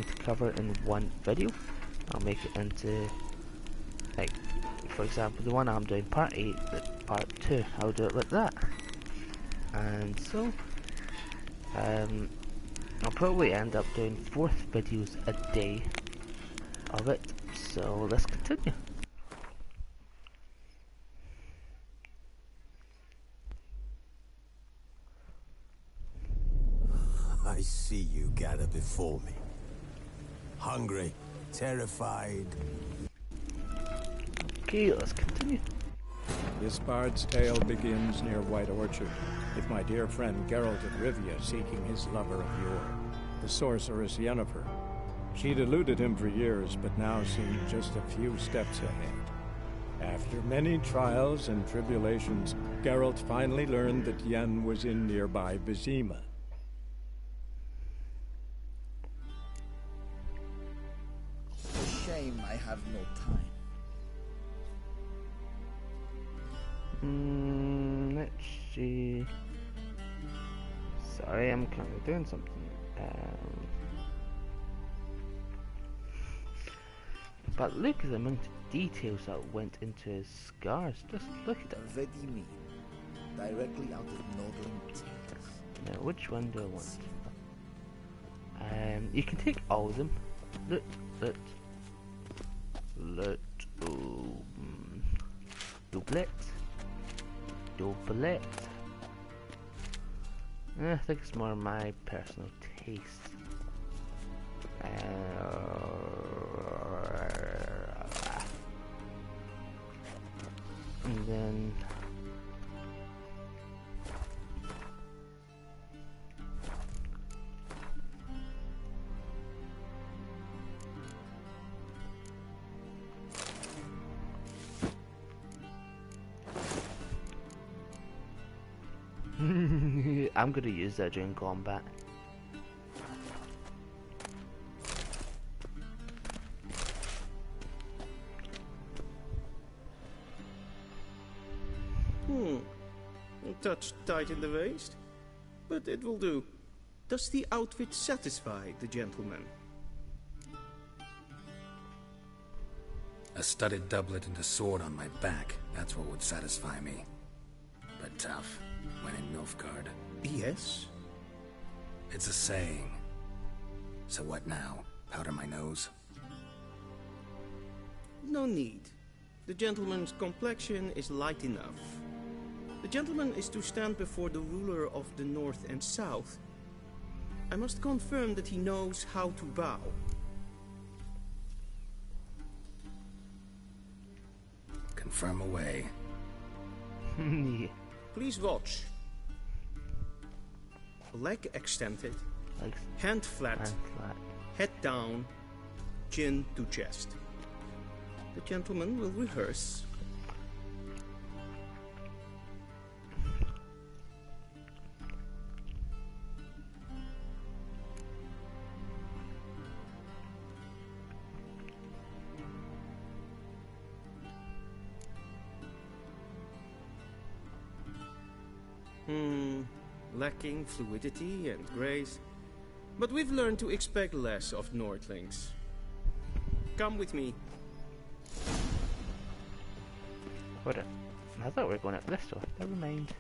to cover in one video. I'll make it into, like, for example, the one I'm doing part 8, but part 2, I'll do it like that. And so, I'll probably end up doing 4 videos a day of it, so let's continue. I see you gather before me. Hungry, terrified. Okay, let's continue. This bard's tale begins near White Orchard, with my dear friend Geralt of Rivia seeking his lover of yore, the sorceress Yennefer. She'd eluded him for years, but now seemed just a few steps ahead. After many trials and tribulations, Geralt finally learned that Yen was in nearby Vizima. Shame I have no time. Let's see. Sorry, I'm kind of doing something. But look at the amount of details that went into his scars. Just look at it. Vedimi, directly out of Northern Tales. Now, which one do I want? You can take all of them. Look. Doublet. I think it's more my personal taste. And then I'm gonna use that during combat. A touch tight in the waist, but it will do. Does the outfit satisfy the gentleman? A studded doublet and a sword on my back, that's what would satisfy me. But tough, when in Nilfgaard. Yes? It's a saying. So what now? Powder my nose? No need. The gentleman's complexion is light enough. The gentleman is to stand before the ruler of the North and South. I must confirm that he knows how to bow. Confirm away. Yeah. Please watch. Leg extended, Like hand flat, head down, chin to chest. The gentleman will rehearse. Lacking fluidity and grace, but we've learned to expect less of Nordlings. Come with me. Hold on. I thought we were going up this way. Never mind.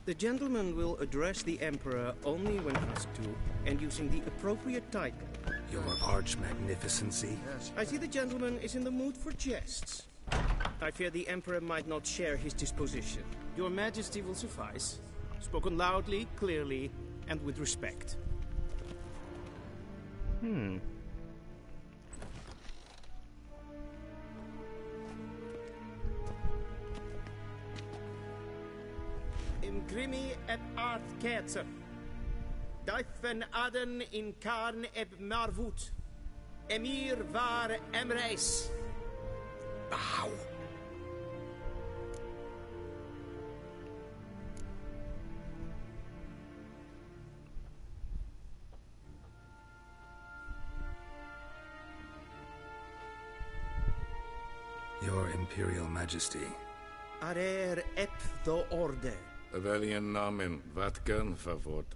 The gentleman will address the Emperor only when asked to, and using the appropriate title. Your Arch Magnificency? I see the gentleman is in the mood for jests. I fear the Emperor might not share his disposition. Your Majesty will suffice. Spoken loudly, clearly, and with respect. Imgrimi et art ketzer. Duifen aden in karn eb marvoet. Emir var emreis. Bow! Your Imperial Majesty. Arer ep the orde. Weljen namen, wat kan favort?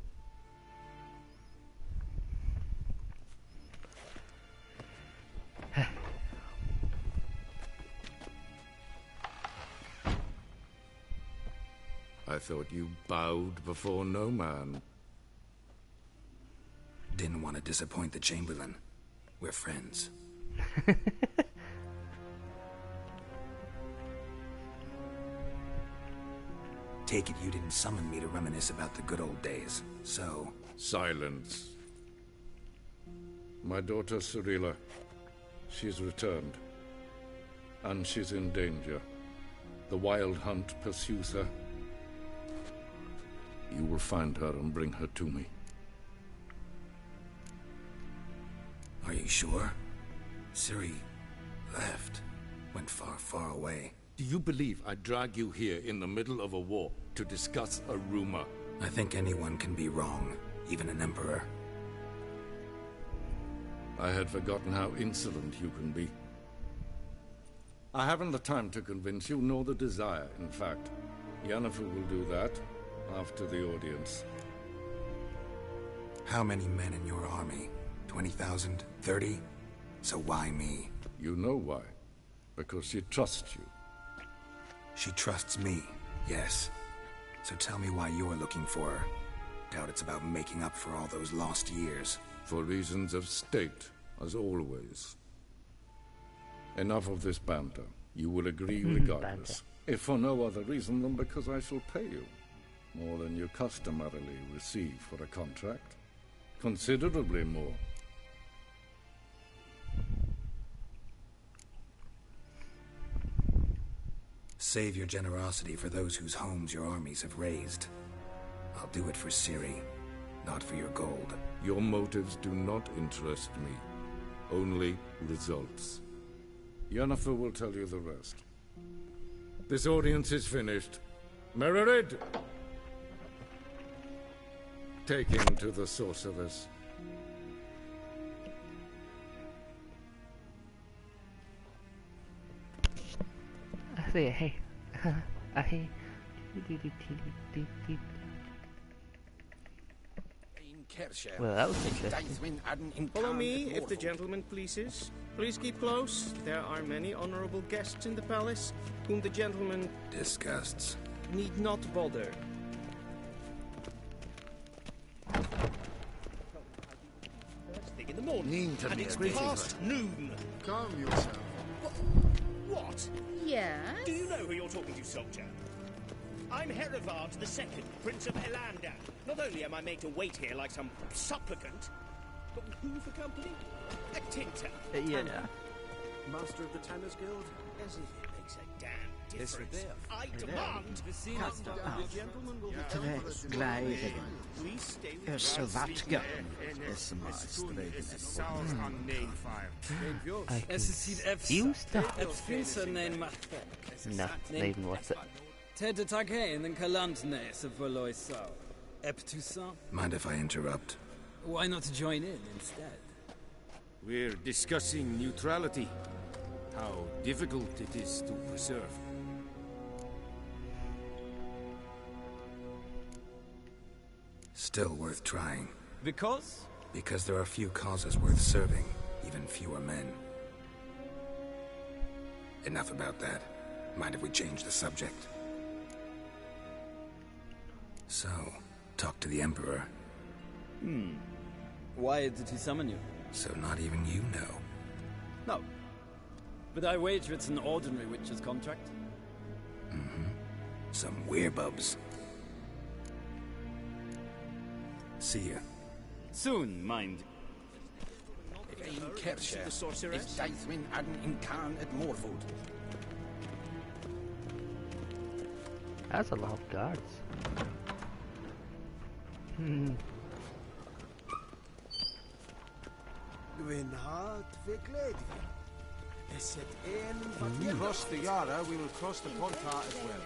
I thought you bowed before no man. Didn't want to disappoint the Chamberlain. We're friends. Take it you didn't summon me to reminisce about the good old days, so... Silence. My daughter Cirilla, she's returned. And she's in danger. The Wild Hunt pursues her. You will find her and bring her to me. Are you sure? Ciri left. Went far, far away. Do you believe I drag you here in the middle of a war to discuss a rumor? I think anyone can be wrong, even an emperor. I had forgotten how insolent you can be. I haven't the time to convince you, nor the desire, in fact. Yennefer will do that after the audience. How many men in your army? 20,000? 30? So why me? You know why. Because she trusts you. She trusts me, yes. So tell me why you're looking for her. Doubt it's about making up for all those lost years. For reasons of state, as always. Enough of this banter. You will agree regardless. If for no other reason than because I shall pay you. More than you customarily receive for a contract. Considerably more. Save your generosity for those whose homes your armies have razed. I'll do it for Ciri, not for your gold. Your motives do not interest me. Only results. Yennefer will tell you the rest. This audience is finished. Mererid! Take him to the sorceress. Hey. Well, that was interesting. Follow me, if the gentleman pleases. Please keep close. There are many honorable guests in the palace, whom the gentleman Disgusts. need not bother. First thing in the morning, and it's past noon. Calm yourself. What? Yes? Do you know who you're talking to, soldier? I'm Herivard II, Prince of Elandan. Not only am I made to wait here like some supplicant, but who for company? A tinter. Yeah. Master of the Tanners Guild? As if it makes a damn difference. I demand... The gentleman will be Glädjen. Please stay with Össelvattga. You stop. No, not even worth it. Mind if I interrupt? Why not join in instead? We're discussing neutrality. How difficult it is to preserve. Still worth trying. Because? Because there are few causes worth serving, even fewer men. Enough about that. Mind if we change the subject? So, talk to the Emperor. Why did he summon you? So not even you know. No. But I wager it's an ordinary witcher's contract. Some werebubs. See ya. Soon, mind. the sorceress. That's a lot of guards. Cross the Yara, we will cross the Pontar as well.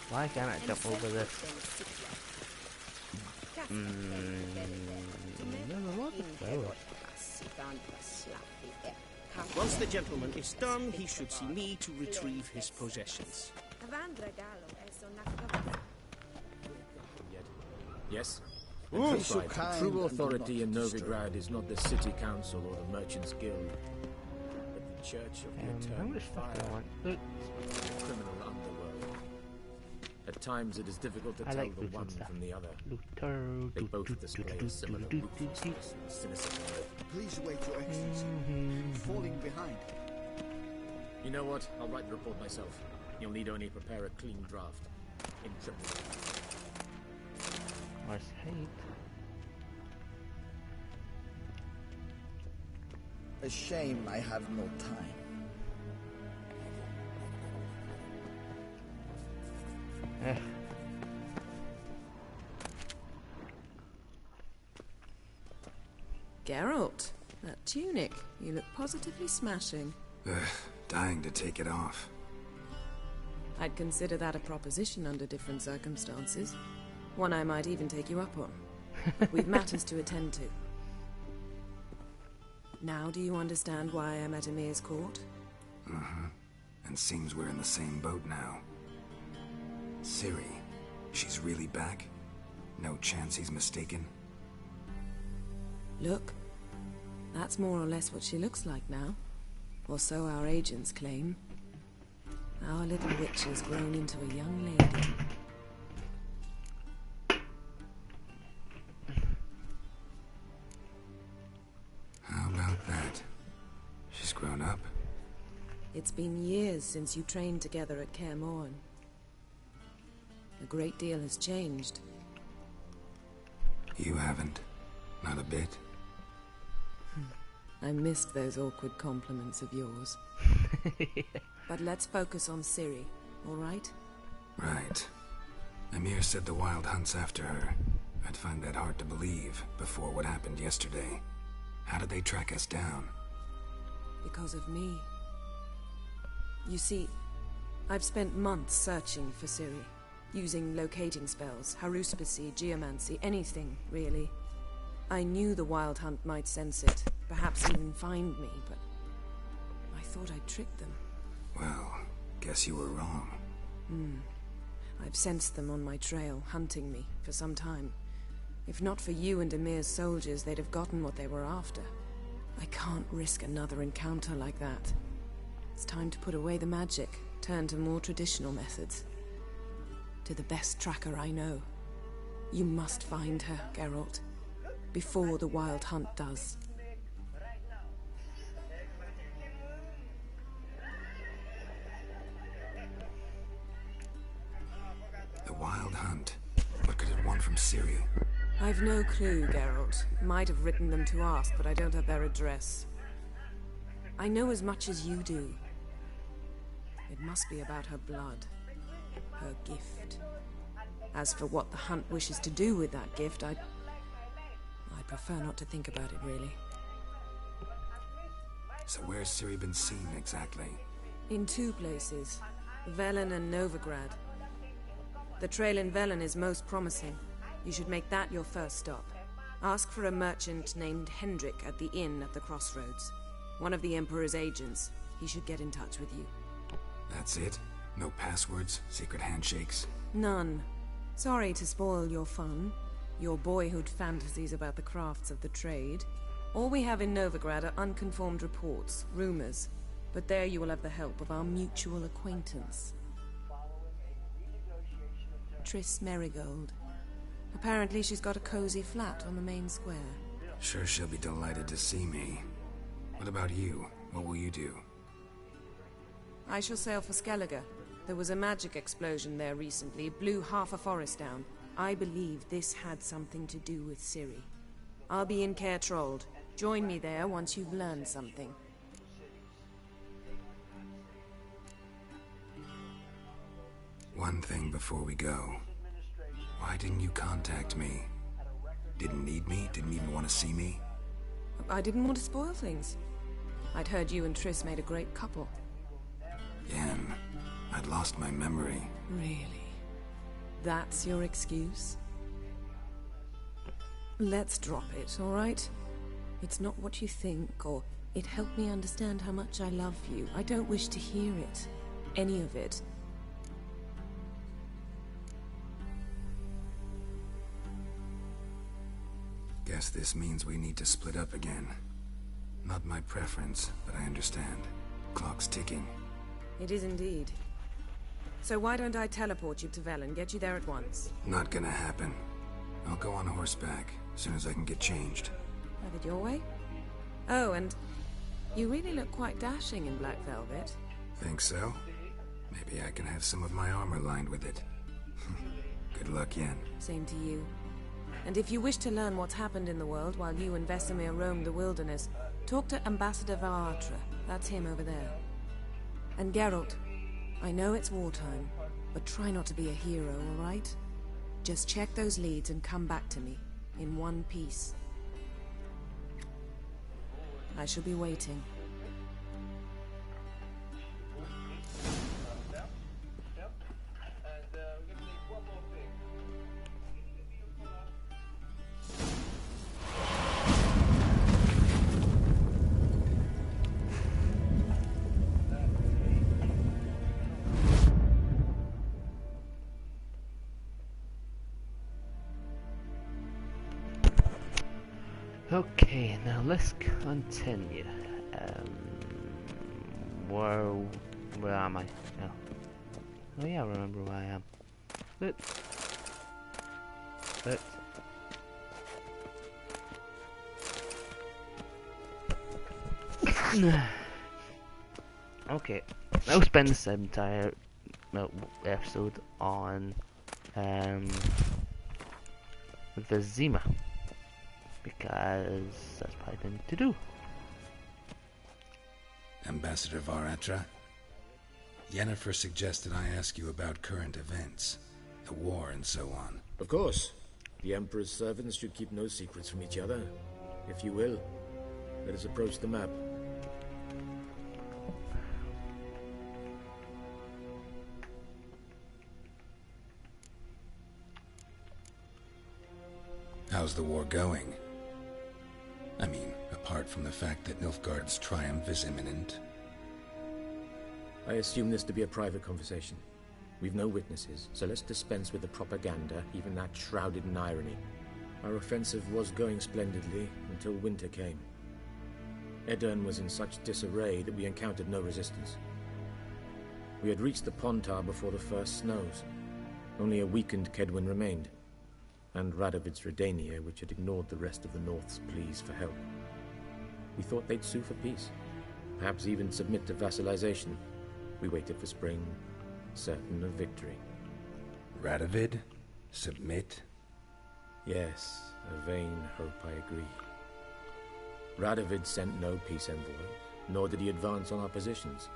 Why can't I jump over this? Once the gentleman is done, he should see me to retrieve his possessions. Yes? True authority in Novigrad is not the city council or the merchants' guild, but the Church of the How Eternal much stuff do I Fire. want? Loot. The criminal underworld. At times it is difficult to I tell like the loots one and stuff. from the other. Looter. They both display a similar ruthlessness and cynicism. Please wait, Your Excellency. Falling behind. You know what? I'll write the report myself. You'll need only prepare a clean draft. In triple. Where's hate? A shame I have no time. Geralt, that tunic. You look positively smashing. Dying to take it off. I'd consider that a proposition under different circumstances. One I might even take you up on. But we've matters to attend to. Now do you understand why I'm at Emir's court? And seems we're in the same boat now. Ciri, she's really back? No chance he's mistaken? Look, that's more or less what she looks like now. Or so our agents claim. Our little witch has grown into a young lady. How about that? She's grown up? It's been years since you trained together at Kaer Morhen. A great deal has changed. You haven't? Not a bit? I missed those awkward compliments of yours. But let's focus on Ciri, all right? Right. Emir said the Wild Hunt's after her. I'd find that hard to believe before what happened yesterday. How did they track us down? Because of me. You see, I've spent months searching for Ciri, using locating spells, haruspicy, geomancy, anything, really. I knew the Wild Hunt might sense it, perhaps even find me, but I thought I'd tricked them. Well, guess you were wrong. I've sensed them on my trail, hunting me, for some time. If not for you and Emir's soldiers, they'd have gotten what they were after. I can't risk another encounter like that. It's time to put away the magic, turn to more traditional methods. To the best tracker I know. You must find her, Geralt. Before the Wild Hunt does. The Wild Hunt? What could it want from Ciri? I've no clue, Geralt. Might have written them to ask, but I don't have their address. I know as much as you do. It must be about her blood. Her gift. As for what the Hunt wishes to do with that gift, I prefer not to think about it, really. So where's Ciri been seen, exactly? In two places. Velen and Novigrad. The trail in Velen is most promising. You should make that your first stop. Ask for a merchant named Hendrik at the inn at the crossroads. One of the Emperor's agents. He should get in touch with you. That's it? No passwords? Secret handshakes? None. Sorry to spoil your fun. Your boyhood fantasies about the crafts of the trade. All we have in Novigrad are unconfirmed reports, rumors. But there you will have the help of our mutual acquaintance. Triss Merigold. Apparently she's got a cozy flat on the main square. Sure she'll be delighted to see me. What about you? What will you do? I shall sail for Skellige. There was a magic explosion there recently, blew half a forest down. I believe this had something to do with Ciri. I'll be in Caer Trolde. Join me there once you've learned something. One thing before we go. Why didn't you contact me? Didn't need me? Didn't even want to see me? I didn't want to spoil things. I'd heard you and Triss made a great couple. Yen, I'd lost my memory. Really? That's your excuse? Let's drop it, all right? It's not what you think, or it helped me understand how much I love you. I don't wish to hear it. Any of it. Guess this means we need to split up again. Not my preference, but I understand. Clock's ticking. It is indeed. So why don't I teleport you to Velen, get you there at once? Not gonna happen. I'll go on horseback, as soon as I can get changed. Have it your way? Oh, and you really look quite dashing in black velvet. Think so? Maybe I can have some of my armor lined with it. Good luck, Yen. Same to you. And if you wish to learn what's happened in the world while you and Vesemir roamed the wilderness, talk to Ambassador Varatra. That's him over there. And Geralt, I know it's wartime, but try not to be a hero, all right? Just check those leads and come back to me, in one piece. I shall be waiting. Okay, now let's continue. Where am I? Oh yeah, I remember where I am. Okay, I'll spend this entire episode on Vizima, because that's probably the thing to do. Ambassador Varatra, Yennefer suggested I ask you about current events, the war and so on. Of course. The Emperor's servants should keep no secrets from each other. If you will, let us approach the map. How's the war going? I mean, apart from the fact that Nilfgaard's triumph is imminent. I assume this to be a private conversation. We've no witnesses, so let's dispense with the propaganda, even that shrouded in irony. Our offensive was going splendidly until winter came. Aedirn was in such disarray that we encountered no resistance. We had reached the Pontar before the first snows. Only a weakened Kedwin remained, and Radovid's Redania, which had ignored the rest of the North's pleas for help. We thought they'd sue for peace, perhaps even submit to vassalization. We waited for spring, certain of victory. Radovid? Submit? Yes, a vain hope, I agree. Radovid sent no peace envoys, nor did he advance on our positions.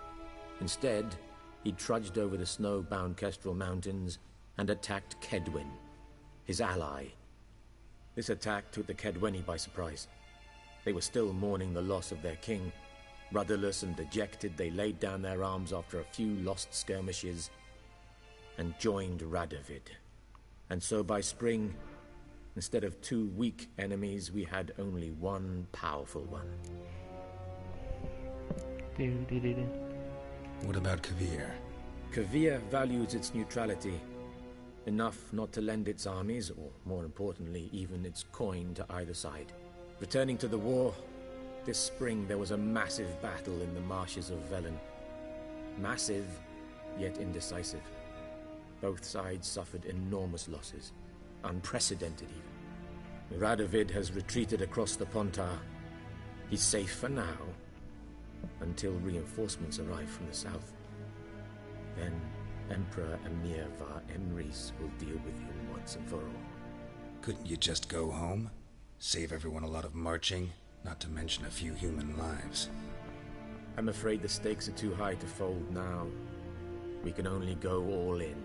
Instead, he trudged over the snow-bound Kestrel Mountains and attacked Kedwen, his ally. This attack took the Kedweni by surprise. They were still mourning the loss of their king. Rudderless and dejected, they laid down their arms after a few lost skirmishes and joined Radovid. And so by spring, instead of two weak enemies, we had only one powerful one. What about Kovir? Kovir values its neutrality, enough not to lend its armies, or more importantly, even its coin to either side. Returning to the war, this spring there was a massive battle in the marshes of Velen. Massive, yet indecisive. Both sides suffered enormous losses, unprecedented even. Radovid has retreated across the Pontar. He's safe for now, until reinforcements arrive from the south. Then Emperor Emhyr var Emreis will deal with him once and for all. Couldn't you just go home? Save everyone a lot of marching, not to mention a few human lives. I'm afraid the stakes are too high to fold now. We can only go all in.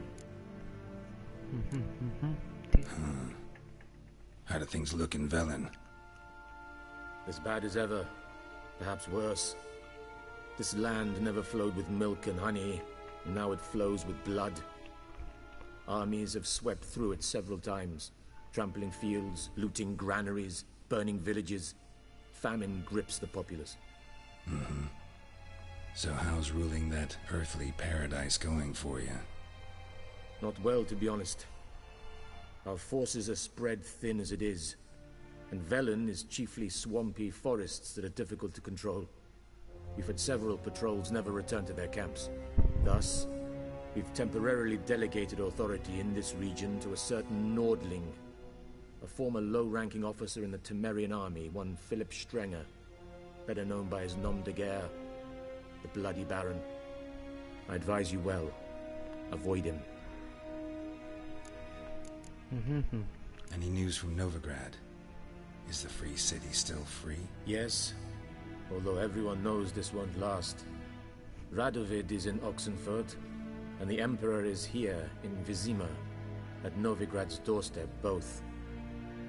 How do things look in Velen? As bad as ever, perhaps worse. This land never flowed with milk and honey, and now it flows with blood. Armies have swept through it several times, trampling fields, looting granaries, burning villages. Famine grips the populace. So how's ruling that earthly paradise going for you? Not well, to be honest. Our forces are spread thin as it is, and Velen is chiefly swampy forests that are difficult to control. we've had several patrols never return to their camps. Thus, we've temporarily delegated authority in this region to a certain Nordling, a former low-ranking officer in the Temerian army, one Philip Strenger, better known by his nom de guerre, the Bloody Baron. I advise you well. Avoid him. Any news from Novigrad? Is the Free City still free? Yes, although everyone knows this won't last. Radovid is in Oxenfurt, and the Emperor is here in Vizima, at Novigrad's doorstep, both.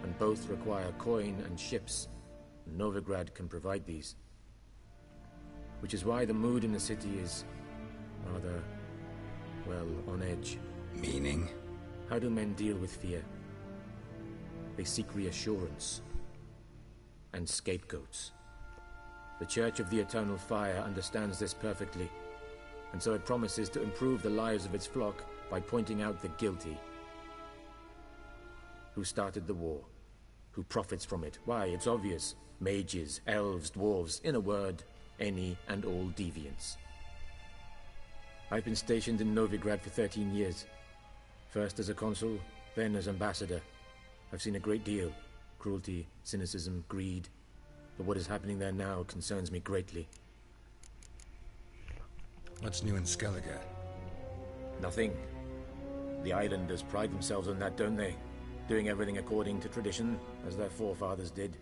And both require coin and ships. Novigrad can provide these. Which is why the mood in the city is rather, well, on edge. Meaning? How do men deal with fear? They seek reassurance. And scapegoats. The Church of the Eternal Fire understands this perfectly, and so it promises to improve the lives of its flock by pointing out the guilty. Who started the war? Who profits from it? Why, it's obvious. Mages, elves, dwarves, in a word, any and all deviants. I've been stationed in Novigrad for 13 years. First as a consul, then as ambassador. I've seen a great deal. Cruelty, cynicism, greed. But what is happening there now concerns me greatly. What's new in Skellige? Nothing. The islanders pride themselves on that, don't they? Doing everything according to tradition, as their forefathers did.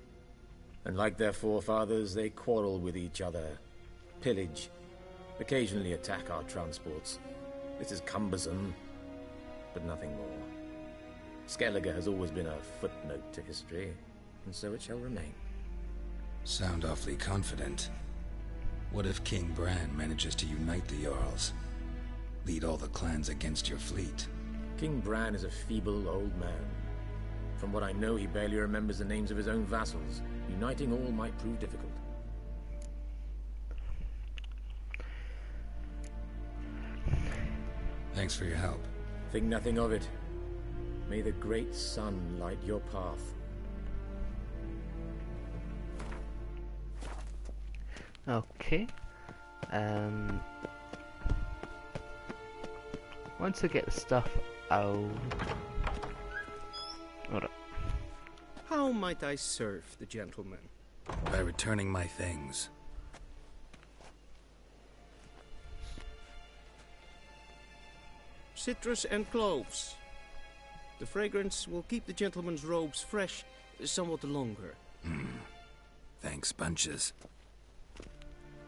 And like their forefathers, they quarrel with each other. Pillage. Occasionally attack our transports. This is cumbersome, but nothing more. Skellige has always been a footnote to history, and so it shall remain. Sound awfully confident. What if King Bran manages to unite the Jarls? Lead all the clans against your fleet? King Bran is a feeble old man. From what I know, he barely remembers the names of his own vassals. Uniting all might prove difficult. Thanks for your help. Think nothing of it. May the great sun light your path. Okay. Once I get the stuff out... Hold up. How might I serve the gentleman? By returning my things. Citrus and cloves. The fragrance will keep the gentleman's robes fresh somewhat longer. Thanks, bunches.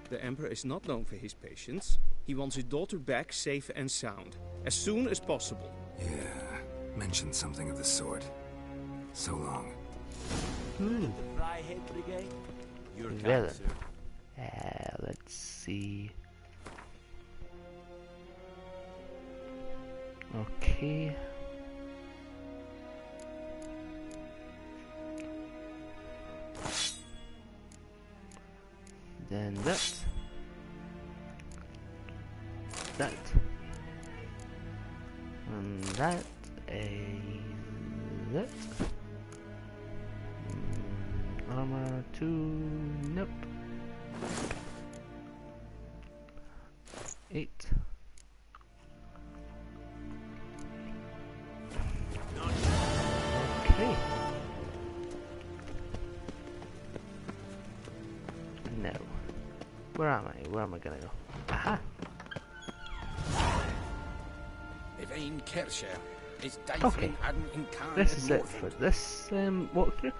The Emperor is not known for his patience. He wants his daughter back safe and sound, as soon as possible. Yeah, mentioned something of the sort. So long. Fryhead Brigade? Your Villain. Let's see. Okay. Then that. That. And that. That. Armor 2. Nope. 8. Okay. No. Where am I? Where am I gonna go? Aha! Okay. This is it for this walkthrough.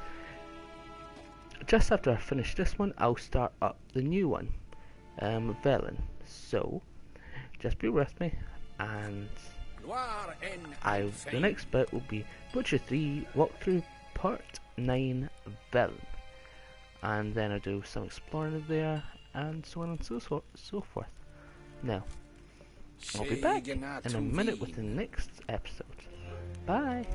Just after I finish this one, I'll start up the new one, Velen. So, just be with me, and the next bit will be Butcher 3 walkthrough part 9 Velen, and then I'll do some exploring there, and so on and so forth. Now, I'll be back in a minute with the next episode. Bye!